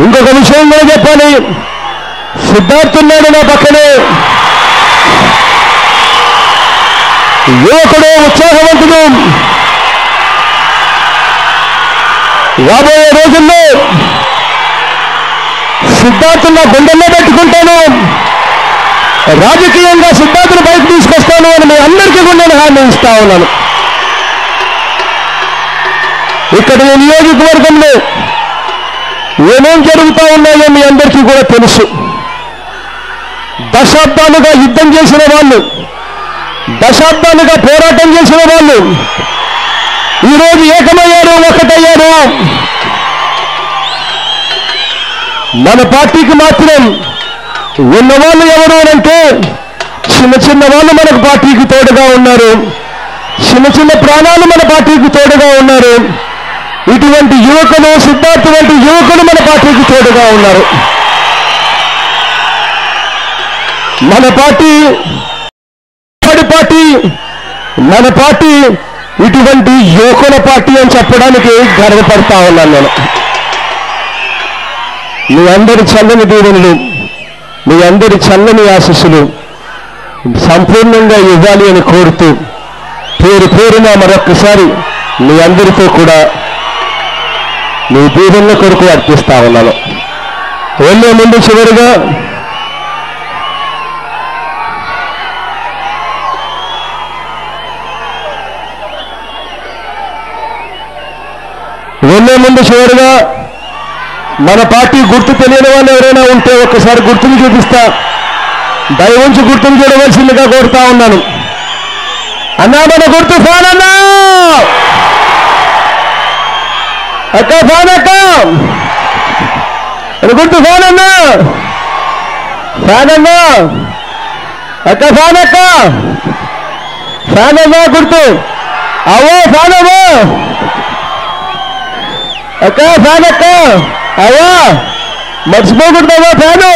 ఇంకొక విషయం కూడా చెప్పాలి. సిద్ధార్థ్ ఉన్నాడు నా పక్కనే, యువకుడు, ఉత్సాహవంతుడు. రాబోయే రోజుల్లో సిద్ధార్థ్ నా గుండెల్లో పెట్టుకుంటాను, రాజకీయంగా సిద్ధార్థులు బయటకు తీసుకొస్తాను అని మీ అందరికీ కూడా నేను హామీ ఇస్తా ఉన్నాను. ఇక్కడ ఈ నియోజకవర్గంలో ఏమేం జరుగుతూ ఉన్నాయో మీ అందరికీ కూడా తెలుసు. దశాబ్దాలుగా యుద్ధం చేసిన వాళ్ళు, దశాబ్దాలుగా పోరాటం చేసిన వాళ్ళు ఈరోజు ఏకమయ్యారు, ఒకటయ్యారు. మన పార్టీకి మాత్రం ఉన్నవాళ్ళు ఎవరు అంటే చిన్న చిన్న వాళ్ళు మనకు పార్టీకి తోడుగా ఉన్నారు, చిన్న చిన్న ప్రాణాలు మన పార్టీకి తోడుగా ఉన్నారు. ఇటువంటి యువకులు, సిద్ధార్థ్ వంటి యువకులు మన పార్టీకి తోడుగా ఉన్నారు. మన పార్టీ ఇటువంటి యువకుల పార్టీ అని చెప్పడానికి గర్వపడతా ఉన్నాను నేను. మీ అందరి చల్లని దీవెనలు, మీ అందరి చల్లని ఆశీస్సులు సంపూర్ణంగా ఇవ్వాలి అని కోరుతూ పేరు పేరున మరొక్కసారి మీ అందరితో కూడా మీ దీవెనల కొరకు అర్పిస్తా ఉన్నాను. వెళ్ళే ముందు చివరిగా మన పార్టీ గుర్తు తెలియని వాళ్ళు ఎవరైనా ఉంటే ఒక్కసారి గుర్తుని చూపిస్తా, దయవుంచి గుర్తుని చూడవలసిందిగా కోరుతా ఉన్నాను. అన్నా మన గుర్తు ఫ్యాన్ అన్నా, అక్క ఫ్యాన్, అక్క గుర్తు ఫ్యాన్ అన్నా, ఫ్యాన్ అన్నా, అక్క ఫ్యాన్, అక్క ఫ్యాన్ అన్నా గుర్తు, అవో ఫ్యాన్ అవో, అక్క ఫ్యాన్, అక్క అవా మర్చిపోకూడదవా ఫ్యాను.